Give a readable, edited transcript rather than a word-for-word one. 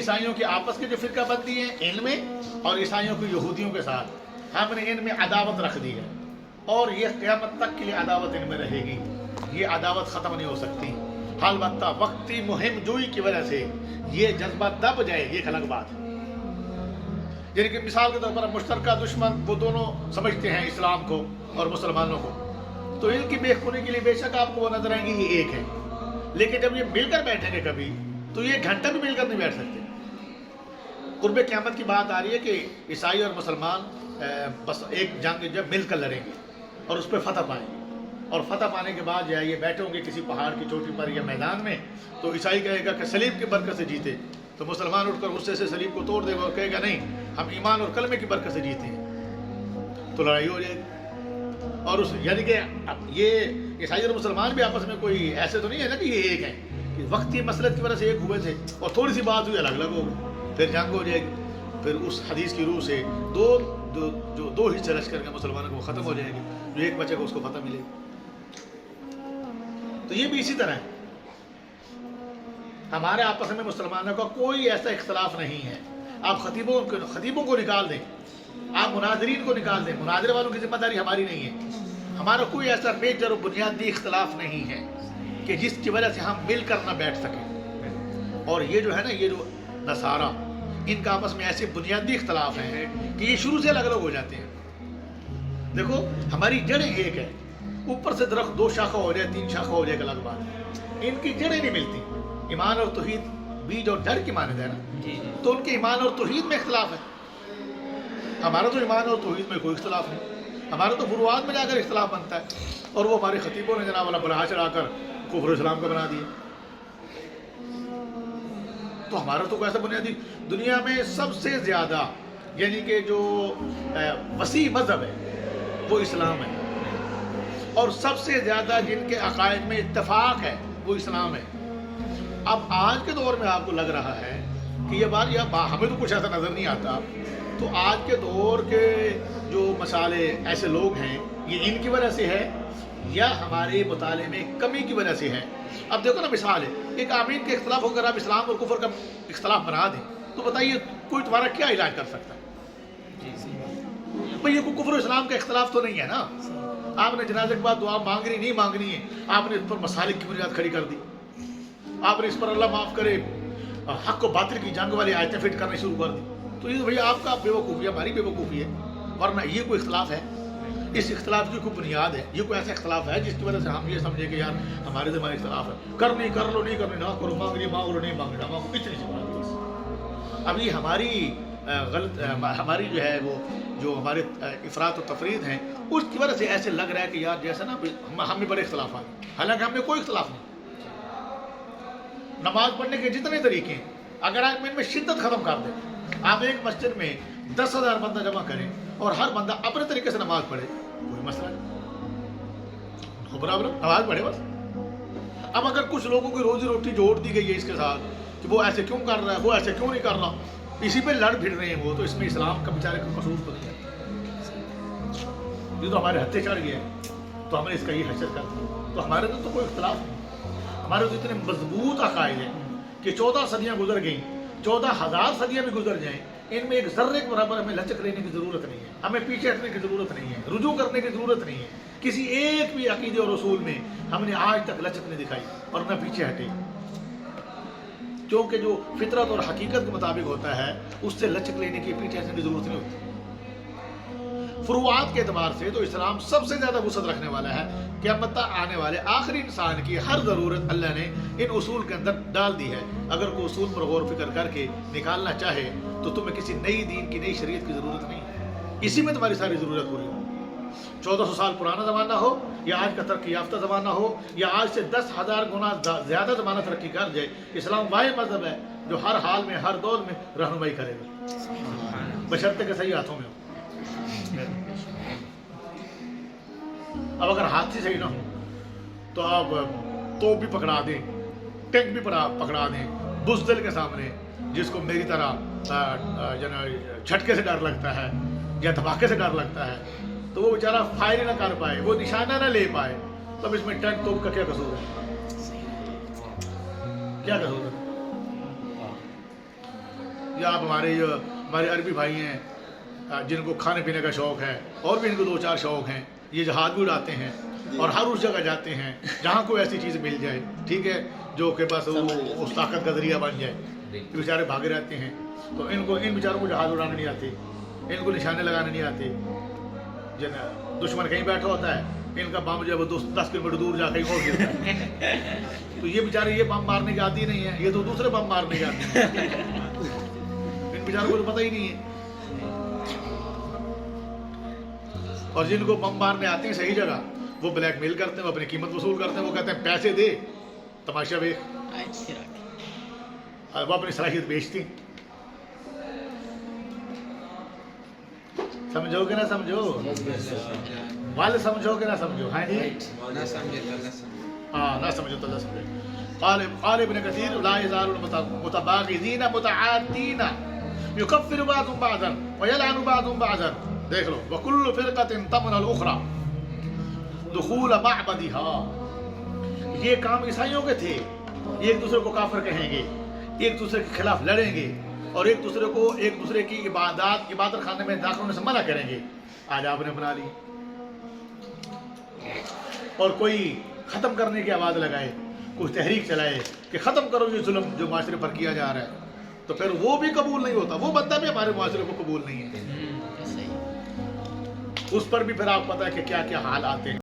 عیسائیوں کی آپس کی جو فرقہ بندی ہے ان میں، اور عیسائیوں کی یہودیوں کے ساتھ ہم نے ان میں عداوت رکھ دی ہے، اور یہ قیامت تک کے لیے عداوت ان میں رہے گی، یہ عداوت ختم نہیں ہو سکتی۔ البتہ وقتی مہم جوئی کی وجہ سے یہ جذبہ دب جائے، یہ ایک الگ بات ہے۔ یعنی کہ مثال کے طور پر مشترکہ دشمن وہ دونوں سمجھتے ہیں اسلام کو اور مسلمانوں کو، تو ان کی بے خونی کے لیے بے شک آپ کو وہ نظر آئیں گے یہ ایک ہے، لیکن جب یہ مل کر بیٹھیں گے کبھی تو یہ گھنٹہ بھی مل کر نہیں بیٹھ سکتے۔ قرب قیامت کی بات آ رہی ہے کہ عیسائی اور مسلمان بس ایک جنگ جب مل کر لڑیں گے اور اس پہ فتح پائیں گے، اور فتح پانے کے بعد یہ بیٹھے ہوں گے کسی پہاڑ کی چوٹی پر یا میدان میں، تو عیسائی کہے گا کہ سلیب کی برکت سے جیتے، تو مسلمان اٹھ کر غصے سے سلیب کو توڑ دے گا اور کہے گا نہیں ہم ایمان اور کلمے کی برکت سے جیتے ہیں، تو لڑائی ہو جائے گی۔ اور اس یعنی کہ یہ عیسائی اور مسلمان بھی آپس میں کوئی ایسے تو نہیں ہے نا کہ یہ ایک ہیں، کہ وقتی مسلط کی وجہ سے ایک ہوئے تھے اور تھوڑی سی بات ہوئی الگ الگ ہو گئی، پھر جنگ ہو جائے گی، پھر اس حدیث کی روح سے دو حصے لشکر کے مسلمانوں کو ختم ہو جائے گی، جو ایک بچے کو اس کو فتح ملے گی۔ تو یہ بھی اسی طرح ہے، ہمارے آپس میں مسلمانوں کا کوئی ایسا اختلاف نہیں ہے۔ آپ خطیبوں کو نکال دیں، آپ مناظرین کو نکال دیں، مناظرے والوں کی ذمہ داری ہماری نہیں ہے، ہمارا کوئی ایسا میجر و بنیادی اختلاف نہیں ہے کہ جس کی وجہ سے ہم مل کر نہ بیٹھ سکیں۔ اور یہ جو ہے نا، یہ جو نصارہ، ان کا آپس میں ایسے بنیادی اختلاف ہیں کہ یہ شروع سے الگ الگ ہو جاتے ہیں۔ دیکھو ہماری جڑیں ایک ہے، اوپر سے درخت دو شاخہ ہو جائے، تین شاخہ ہو جائے ایک الگ بات ہے، ان کی جڑیں نہیں ملتی۔ ایمان اور توحید بیج اور جڑ کی مانند ہے نا، تو ان کے ایمان اور توحید میں اختلاف ہے، ہمارا تو ایمان اور توحید میں کوئی اختلاف نہیں، ہمارا تو فروعات میں جا کر اختلاف بنتا ہے، اور وہ ہمارے خطیبوں نے جناب والا بڑھا چڑھا کر کفر اسلام کا بنا دیا۔ تو ہمارا تو ایسا بنیادی، دنیا میں سب سے زیادہ یعنی کہ جو وسیع مذہب ہے وہ اسلام ہے، اور سب سے زیادہ جن کے عقائد میں اتفاق ہے وہ اسلام ہے۔ اب آج کے دور میں آپ کو لگ رہا ہے کہ یہ بات ہمیں تو کچھ ایسا نظر نہیں آتا، تو آج کے دور کے جو مسائل ایسے لوگ ہیں یہ ان کی وجہ سے ہے یا ہمارے مطالعے میں کمی کی وجہ سے ہے۔ اب دیکھو نا مثال ہے، ایک آمین کے اختلاف ہو کر آپ اسلام اور کفر کا اختلاف بنا دیں تو بتائیے کوئی تمہارا کیا علاج کر سکتا ہے؟ بھئی یہ کفر و اسلام کا اختلاف تو نہیں ہے نا، آپ نے جنازے کے بعد دعا مانگنی نہیں مانگنی ہے، آپ نے اس پر مسالک کی بنیاد کھڑی کر دی، آپ نے اس پر اللہ معاف کرے حق و باطل کی جنگ والی آیتیں فٹ کرنا شروع کر دی، تو یہ بھئی آپ کا بے وقوفی ہے، ہماری بے وقوفی ہے، ورنہ یہ کوئی اختلاف ہے؟ اس اختلاف کی کوئی بنیاد ہے؟ یہ کوئی ایسا اختلاف ہے جس کی وجہ سے ہم یہ سمجھے کہ یار ہمارے ہمارے اختلاف ہے، کرنی کر لو، نہیں کرنی نہ کرو، مانگنی مانگ لو، نہیں مانگنی نہ مانگو، اتنی سی بات بس۔ اب یہ ہماری ہماری جو ہے وہ جو ہمارے افراط و تفرید ہیں اس کی وجہ سے ایسے لگ رہا ہے کہ یار جیسا نا ہم میں بڑے اختلافات ہیں، حالانکہ ہم میں کوئی اختلاف نہیں۔ نماز پڑھنے کے جتنے طریقے ہیں اگر آپ ان میں شدت ختم کر دیں، آپ ایک مسجد میں 10,000 بندہ جمع کریں اور ہر بندہ اپنے طریقے سے نماز پڑھے، کوئی مسئلہ نہیں، برابر نماز پڑھے بس۔ اب اگر کچھ لوگوں کی روزی روٹی جوڑ دی گئی ہے اس کے ساتھ کہ وہ ایسے کیوں کر رہا ہے، وہ ایسے کیوں نہیں کر رہا، اسی پہ لڑ بھڑ رہے ہیں وہ، تو اس میں اسلام کا بیچارے کا قصور تو نہیں ہے، یہ تو ہمارے ہتھے چڑھ گیا ہے، تو ہم نے اس کا یہ حشر کر دیا۔ تو ہمارے تو کوئی اختلاف نہیں، ہمارے تو اتنے مضبوط عقائد ہیں کہ 14 صدیاں گزر گئیں، 14,000 صدیاں بھی گزر جائیں، ان میں ایک ذرے کے برابر ہمیں لچک لینے کی ضرورت نہیں ہے، ہمیں پیچھے ہٹنے کی ضرورت نہیں ہے، رجوع کرنے کی ضرورت نہیں ہے، کسی ایک بھی عقیدے اور اصول میں ہم نے آج تک لچک نہیں دکھائی اور نہ پیچھے ہٹے، کیونکہ جو فطرت اور حقیقت کے مطابق ہوتا ہے اس سے لچک لینے کی پیچھے ہٹنے کی ضرورت نہیں ہوتی۔ فروعات کے اعتبار سے تو اسلام سب سے زیادہ وسعت رکھنے والا ہے، قیامت تک آنے والے آخری انسان کی ہر ضرورت اللہ نے ان اصول کے اندر ڈال دی ہے۔ اگر کوئی اصول پر غور و فکر کر کے نکالنا چاہے تو تمہیں کسی نئی دین کی نئی شریعت کی ضرورت نہیں ہے، اسی میں تمہاری ساری ضرورت پوری ہو۔ 1400 سال پرانا زمانہ ہو یا آج کا ترقی یافتہ زمانہ ہو یا آج سے 10,000 گنا زیادہ زمانہ ترقی کر جائے، اسلام واحد مذہب ہے جو ہر حال میں ہر دور میں رہنمائی کرے گا، بشرطے کے صحیح ہاتھوں میں ہو۔ اب اگر ہاتھ سے صحیح نہ ہو تو آپ توپ بھی پکڑا دیں، ٹینک بھی پکڑا دیں بزدل کے سامنے، جس کو میری طرح جھٹکے سے ڈر لگتا ہے یا دھماکے سے ڈر لگتا ہے، تو وہ بیچارہ فائر نہ کر پائے، وہ نشانہ نہ لے پائے، تب اس میں ٹینک توپ کا کیا قصور ہے؟ کیا قصور ہے؟ یا آپ ہمارے عربی بھائی ہیں جن کو کھانے پینے کا شوق ہے اور بھی ان کو 2-4 شوق ہیں، یہ جہاد بھی اڑاتے ہیں اور ہر اس جگہ جاتے ہیں جہاں کوئی ایسی چیز مل جائے، ٹھیک ہے، جو کہ بس وہ اس طاقت کا ذریعہ بن جائے. یہ بیچارے بھاگے رہتے ہیں. تو ان بیچاروں کو جہاز اڑانے نہیں آتے، ان کو نشانے لگانے نہیں آتے. جن دشمن کہیں بیٹھا ہوتا ہے، ان کا بم جو ہے وہ 10 کلومیٹر دور جا کہیں اور گرتا ہے. تو یہ بیچارے یہ بم مارنے کے آتی نہیں ہیں، یہ تو دوسرے بم مارنے کے آتے ہیں. ان بیچاروں کو تو پتہ ہی نہیں ہے. اور جن کو بم مارنے آتے ہیں صحیح جگہ، وہ بلیک میل کرتے ہیں، وہ اپنی قیمت وصول کرتے ہیں. وہ کہتے ہیں پیسے دے تماشا دیکھ، اور وہ اپنی صلاحیت بیچتی ہیں. سمجھو کہ نہ سمجھو؟ والے سمجھو کہ نہ سمجھو؟ ہاں جی، ہاں نہ سمجھو تو نہ سمجھو. قال ابن كثير لا يزال المتباغضين متعادين يكفر بعضهم بعضا ويلعن بعضهم بعضا. دیکھ لو، وكل فرقة تمنع الأخرى دخول معبدها. یہ کام عیسائیوں کے تھے، ایک دوسرے کو کافر کہیں گے، ایک دوسرے کے خلاف لڑیں گے اور ایک دوسرے کی عبادت خانے میں داخل ہونے سے منع کریں گے. آج آپ نے بنا لی. اور کوئی ختم کرنے کی آواز لگائے، کوئی تحریک چلائے کہ ختم کرو یہ ظلم جو معاشرے پر کیا جا رہا ہے، تو پھر وہ بھی قبول نہیں ہوتا. وہ بندہ بھی ہمارے معاشرے کو قبول نہیں ہے. اس پر بھی پھر آپ پتہ ہے کہ کیا کیا حال آتے ہیں.